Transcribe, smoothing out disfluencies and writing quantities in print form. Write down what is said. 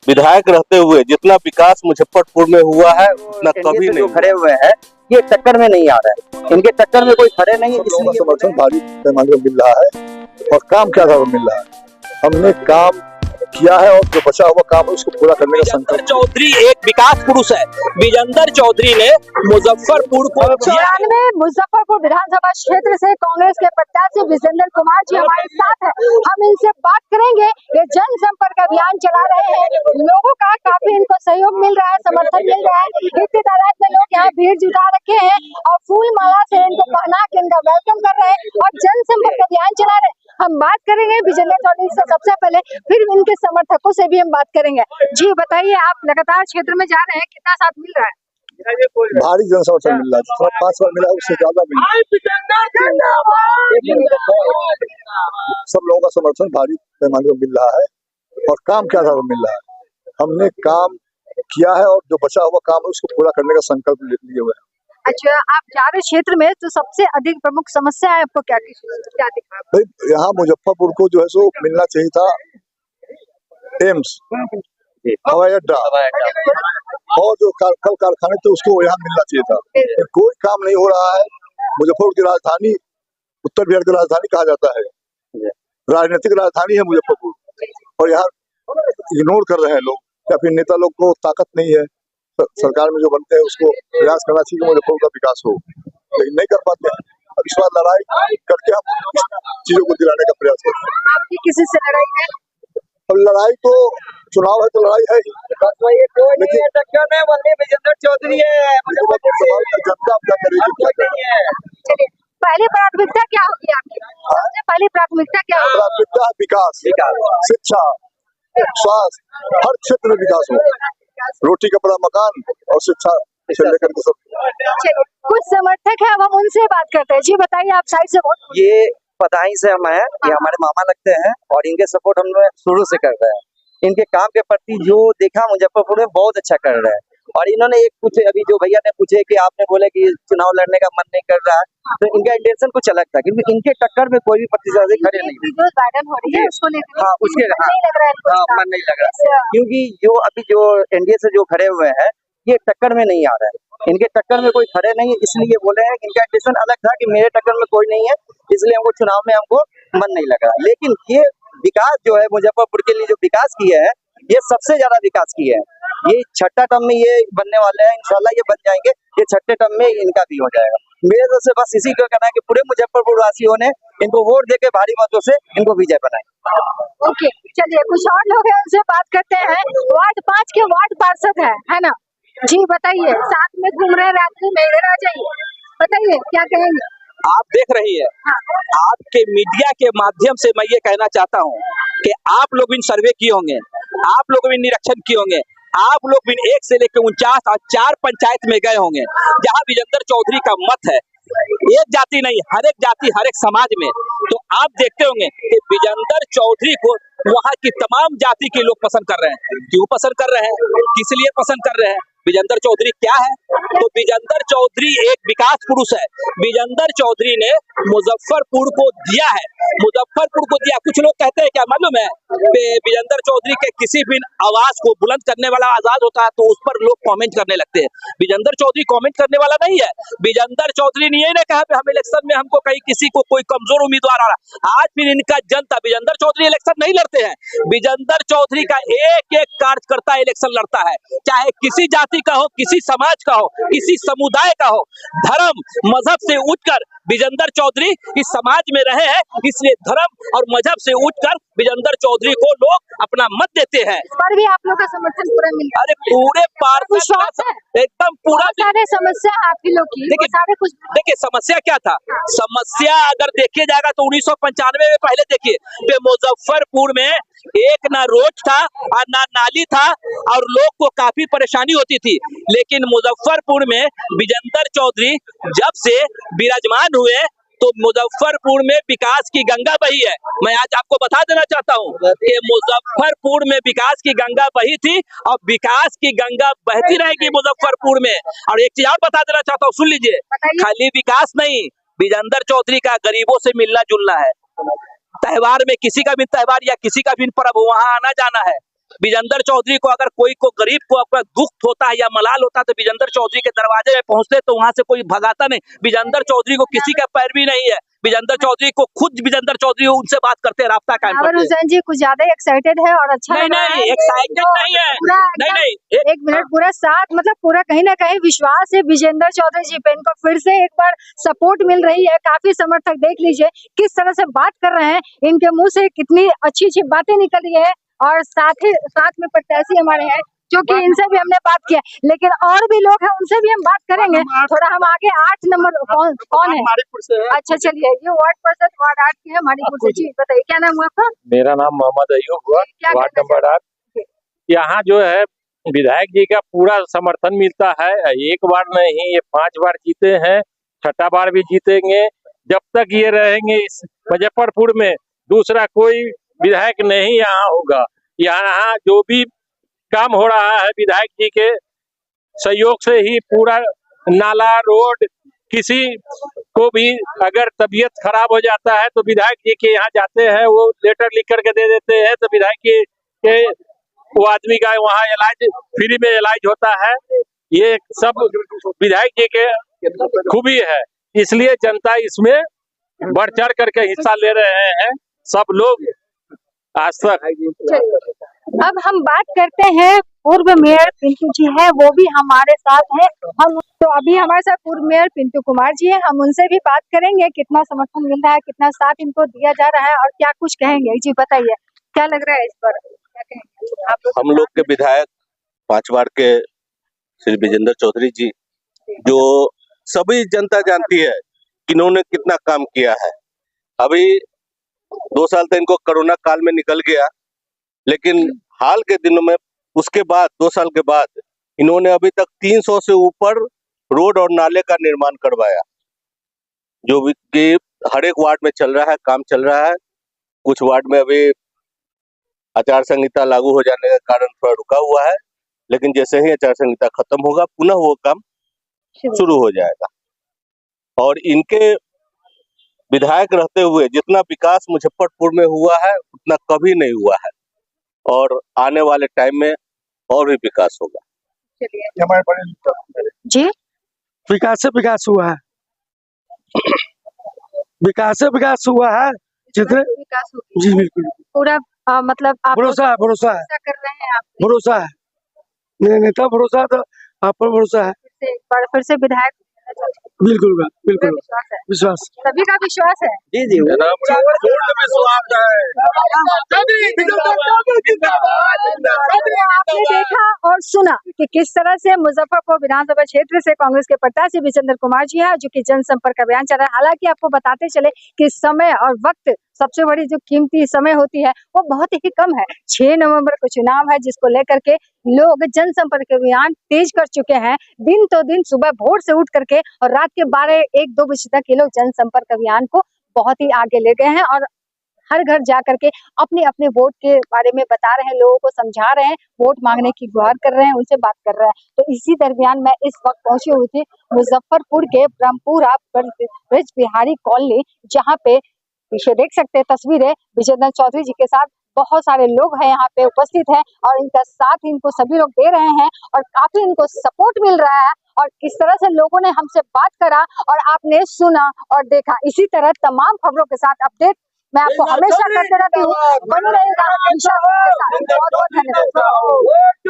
विधायक रहते हुए जितना विकास मुजफ्फरपुर में हुआ है उतना कभी नहीं खड़े हुए हैं, ये टक्कर में नहीं आ रहा है, इनके टक्कर में कोई खड़े नहीं है। लोगों का समर्थन भारी पैमाने पर मिल रहा है और काम क्या था वो मिल रहा है। हमने काम किया है और जो बचा हुआ काम है उसको पूरा करने का संकल्प। चौधरी एक विकास पुरुष है। विजेंद्र चौधरी ने मुजफ्फरपुर को 94 मुजफ्फरपुर विधानसभा क्षेत्र से कांग्रेस के प्रत्याशी विजेंद्र कुमार जी हमारे साथ है। हम इनसे बात करेंगे। ये जनसंपर्क अभियान चला रहे हैं, लोगों का काफी इनको सहयोग मिल रहा है, समर्थन मिल रहा है। इतनी तादाद में लोग यहाँ भीड़ जुटा रखे हैं और फूल माला से इनको पहना के इनका वेलकम कर रहे हैं और जनसंपर्क अभियान चला रहे हैं। हम बात करेंगे विजेंद्र चौधरी से सबसे पहले, फिर इनके समर्थकों से भी हम बात करेंगे। जी बताइए, आप लगातार क्षेत्र में जा रहे हैं, कितना साथ मिल रहा है? भारी जन समर्थन मिल रहा है, जितना 5 बार मिला उससे ज्यादा मिल रहा है। सब लोगों का समर्थन भारी पैमाने पर मिल रहा है और काम क्या था वो मिल रहा है। हमने काम किया है और जो बचा हुआ काम है उसको पूरा करने का संकल्प लिए हुए हैं। अच्छा, आप जा रहे क्षेत्र में तो सबसे अधिक प्रमुख समस्या है आपको क्या दिखा? भाई यहाँ मुजफ्फरपुर को जो है सो मिलना चाहिए था एम्स, हवाई अड्डा और जो कल कारखाने थे उसको यहाँ मिलना चाहिए था। कोई काम नहीं हो रहा है। मुजफ्फरपुर की राजधानी उत्तर बिहार की राजधानी कहा जाता है, राजनीतिक राजधानी है मुजफ्फरपुर, और यहाँ इग्नोर कर रहे हैं लोग या फिर नेता लोग को ताकत नहीं है। सरकार में जो बनते हैं उसको प्रयास करना चाहिए कि मुजफ्फरपुर का विकास हो, लेकिन नहीं कर पाते हैं। अब इस बार लड़ाई करके हम चीजों को दिलाने का प्रयास करते हैं। आपकी किसी से लड़ाई है? अब लड़ाई तो चुनाव है तो लड़ाई है ही, लेकिन टक्कर में विजेंद्र चौधरी है। जनता क्या करेगी, क्या करेगी। चलिए, पहली प्राथमिकता क्या होगी आपकी? सबसे पहली प्राथमिकता क्या होगी? प्राथमिकता विकास, शिक्षा, स्वास्थ्य, हर क्षेत्र में विकास हो। रोटी कपड़ा मकान और शिक्षा से लेकर के सब। चलिए, कुछ समर्थक है, अब हम उनसे बात करते हैं। जी बताइए, आप साइड से बहुत। ये पताही से हम हैं, ये हमारे मामा लगते हैं और इनके सपोर्ट हम लोग शुरू से कर रहे हैं। इनके काम के प्रति जो देखा मुजफ्फरपुर में बहुत अच्छा कर रहे हैं। और इन्होंने एक पूछे, अभी जो भैया ने पूछे कि आपने बोले कि चुनाव लड़ने का मन नहीं कर रहा है, तो इनका इंटेंशन कुछ अलग था, क्योंकि इनके टक्कर में कोई भी प्रतिस्पर्धी खड़े नहीं। वीडियो वायरल हो रही है, उसको लेकर हाँ, उसके मन नहीं लग रहा है, मन नहीं लग रहा, क्योंकि जो अभी जो एनडीए से जो खड़े हुए हैं ये टक्कर में नहीं आ रहा है। इनके टक्कर में कोई खड़े नहीं है, इसलिए बोले हैं कि इनका इंटेंशन अलग था कि मेरे टक्कर में कोई नहीं है, इसलिए हमको चुनाव में हमको मन नहीं लग रहा। लेकिन ये विकास जो है मुजफ्फरपुर के लिए जो विकास किए हैं, ये सबसे ज्यादा विकास किए हैं। ये छठा टर्म में ये बनने वाले हैं, इंशाल्लाह ये बन जाएंगे। ये छठे टर्म में इनका भी हो जाएगा। मेरे तरफ से बस इसी का कहना है कि पूरे मुजफ्फरपुर वासियों ने इनको वोट देके भारी मतों से इनको विजय बनाए। ओके, चलिए कुछ और लोग हैं, उनसे बात करते हैं। वार्ड 5 के वार्ड पार्षद है ना? जी बताइए, साथ में घूम रहे हैं, रात्रि में इधर आ जाइए, बताइए क्या कहेंगे। आप देख रही है, आपके मीडिया के माध्यम से मैं ये कहना चाहता हूँ कि आप लोग भी सर्वे किए होंगे, आप लोग भी निरीक्षण किए होंगे, आप लोग भी 1 से लेकर 49 और 4 पंचायत में गए होंगे जहाँ विजेंद्र चौधरी का मत है। एक जाति नहीं, हर एक जाति, हर एक समाज में। तो आप देखते होंगे कि विजेंद्र चौधरी को वहाँ की तमाम जाति के लोग पसंद कर रहे हैं। क्यों पसंद कर रहे हैं, किस लिए पसंद कर रहे हैं? विजेंद्र चौधरी क्या है? तो विजेंद्र चौधरी एक विकास पुरुष है। विजेंद्र चौधरी ने मुजफ्फरपुर को दिया है, मुजफ्फरपुर को दिया। कुछ लोग कहते हैं क्या मालूम है, विजेंद्र चौधरी के किसी भी आवाज को बुलंद करने वाला आजाद होता है तो उस पर लोग कमेंट करने लगते हैं। विजेंद्र चौधरी कमेंट करने वाला नहीं है। विजेंद्र चौधरी ने ये नहीं कहा कि हम इलेक्शन में हमको कहीं किसी को कोई कमजोर उम्मीदवार आ रहा। आज फिर इनका जनता, विजेंद्र चौधरी इलेक्शन नहीं लड़ते हैं। विजेंद्र चौधरी का एक एक कार्यकर्ता इलेक्शन लड़ता है, चाहे किसी जाति का हो, किसी समाज का हो, किसी समुदाय का हो। धर्म मजहब से उठकर विजेंद्र चौधरी इस समाज में रहे हैं, इसलिए धर्म और मजहब से उठकर विजेंद्र चौधरी को लोग अपना मत देते हैं। इस पर भी आप लोग का समर्थन पूरा मिल गया? अरे पूरे एकदम पूरा सारे समस्या आपकी लोग की, देखिए सारे कुछ। देखिए समस्या क्या था, समस्या अगर देखिए जाएगा तो 1995 में पहले देखिए मुजफ्फरपुर में एक ना रोड था और ना नाली था और लोग को काफी परेशानी होती थी। लेकिन मुजफ्फरपुर में विजेंद्र चौधरी जब से विराजमान हुए तो मुजफ्फरपुर में विकास की गंगा बही है। मैं आज आपको बता देना चाहता हूँ कि मुजफ्फरपुर में विकास की गंगा बही थी और विकास की गंगा बहती रहेगी मुजफ्फरपुर में। और एक चीज और बता देना चाहता हूँ, सुन लीजिए, खाली विकास नहीं, विजेंद्र चौधरी का गरीबों से मिलना जुलना है। त्योहार में किसी का भी त्योहार या किसी का भी पर्व वहाँ आना जाना है। विजेंद्र चौधरी को अगर कोई को गरीब को अगर दुख होता है या मलाल होता है तो विजेंद्र चौधरी के दरवाजे में पहुंचते तो वहां से कोई भगाता नहीं। विजेंद्र चौधरी को किसी का पैरवी नहीं है, विजेंद्र चौधरी को खुद विजेंद्र चौधरी उनसे बात करते हैं, राब्ता कायम बाबर करते हैं। हुसैन जी कुछ ज्यादा ही एक्साइटेड है और अच्छा लग रहा है। नहीं एक्साइटेड नहीं है, पूरा नहीं एक मिनट पूरा साथ मतलब पूरा कहीं ना कहीं विश्वास है विजेंद्र चौधरी जी पे, इनको फिर से एक बार सपोर्ट मिल रही है। काफी समर्थक देख लीजिए किस तरह से बात कर रहे हैं, इनके मुंह से कितनी अच्छी अच्छी बातें निकल रही है। और साथ में प्रत्याशी हमारे हैं जो कि इनसे भी हमने बात किया, लेकिन और भी लोग हैं उनसे भी हम बात करेंगे। थोड़ा हम आगे 8 नंबर कौन है? अच्छा चलिए, ये वार्ड पार्षद वार्ड 8 के हैं मारीपुर से। जी बताइए क्या नाम हुआ आपका? मेरा नाम मोहम्मद अयूब हुआ, वार्ड नंबर 8। यहाँ जो है विधायक जी का पूरा समर्थन मिलता है। एक बार नहीं, ये 5 बार जीते हैं, 6ठा बार भी जीतेंगे। जब तक ये रहेंगे इस मुजफ्फरपुर में दूसरा कोई विधायक नहीं यहाँ होगा। यहाँ जो भी काम हो रहा है विधायक जी के सहयोग से ही, पूरा नाला रोड, किसी को भी अगर तबीयत खराब हो जाता है तो विधायक जी के यहाँ जाते हैं, वो लेटर लिख करके दे देते हैं तो विधायक जी के वो आदमी का वहाँ इलाज फ्री में इलाज होता है। ये सब विधायक जी के खूबी है, इसलिए जनता इसमें बढ़ चढ़ करके हिस्सा ले रहे हैं सब लोग आज तक। अब हम बात करते हैं पूर्व मेयर पिंटू जी है, वो भी हमारे साथ है। हम तो अभी हमारे साथ पूर्व मेयर पिंटू कुमार जी है, हम उनसे भी बात करेंगे कितना समर्थन मिल रहा है, कितना साथ इनको दिया जा रहा है और क्या कुछ कहेंगे। जी बताइए क्या लग रहा है इस पर, क्या कहेंगे आप? हम लोग के विधायक 5 बार के श्री विजेंद्र चौधरी जी, जो सभी जनता जानती है कि इन्होंने कितना काम किया है। अभी 2 साल तो इनको कोरोना काल में निकल गया, लेकिन हाल के दिनों में उसके बाद 2 साल के बाद इन्होंने अभी तक 300 से ऊपर रोड और नाले का निर्माण करवाया, जो कि हर एक वार्ड में चल रहा है, काम चल रहा है। कुछ वार्ड में अभी आचार संहिता लागू हो जाने के कारण थोड़ा रुका हुआ है, लेकिन जैसे ही आचार संहिता खत्म होगा पुनः वो काम शुरू हो जाएगा। और इनके विधायक रहते हुए जितना विकास मुजफ्फरपुर में हुआ है उतना कभी नहीं हुआ है, और आने वाले टाइम में और भी विकास होगा। जी विकास से विकास हुआ है, विकास से विकास हुआ है जितने विकास होगी जी बिल्कुल पूरा मतलब आप भरोसा है, भरोसा है, भरोसा कर रहे हैं आप? भरोसा है, मेरे नेता भरोसा है तो आप पर भरोसा है। फिर से विधायक बिल्कुल बिल्कुल विश्वास है, विश्वास, सभी का विश्वास है। जी आपने देखा और सुना कि किस तरह से मुजफ्फरपुर विधानसभा क्षेत्र से कांग्रेस के प्रत्याशी विजेंद्र कुमार जी हैं, जो कि जनसंपर्क अभियान चल रहा है। हालांकि आपको बताते चले कि समय और वक्त, सबसे बड़ी जो कीमती समय होती है वो बहुत ही कम है। 6 नवंबर को चुनाव है, जिसको लेकर के लोग जनसंपर्क अभियान तेज कर चुके हैं। दिन तो दिन सुबह भोर से उठ करके और रात के 12-1-2 बजे तक ये लोग जनसंपर्क अभियान को बहुत ही आगे ले गए हैं और हर घर जा करके अपने अपने वोट के बारे में बता रहे हैं, लोगों को समझा रहे हैं, वोट मांगने की गुहार कर रहे हैं, उनसे बात कर रहे हैं। तो इसी दरमियान मैं इस वक्त पहुंची हुई थी मुजफ्फरपुर के ब्रह्मपुरा ब्रज बिहारी कॉलोनी, जहाँ पे पीछे देख सकते हैं तस्वीरें विजेंद्र चौधरी जी के साथ बहुत सारे लोग हैं यहाँ पे उपस्थित हैं और इनका साथ इनको सभी लोग दे रहे हैं और काफी इनको सपोर्ट मिल रहा है। और किस तरह से लोगों ने हमसे बात करा और आपने सुना और देखा। इसी तरह तमाम खबरों के साथ अपडेट मैं आपको हमेशा करते रहती हूँ। बनी रहिएगा बहुत बहुत धन्यवाद।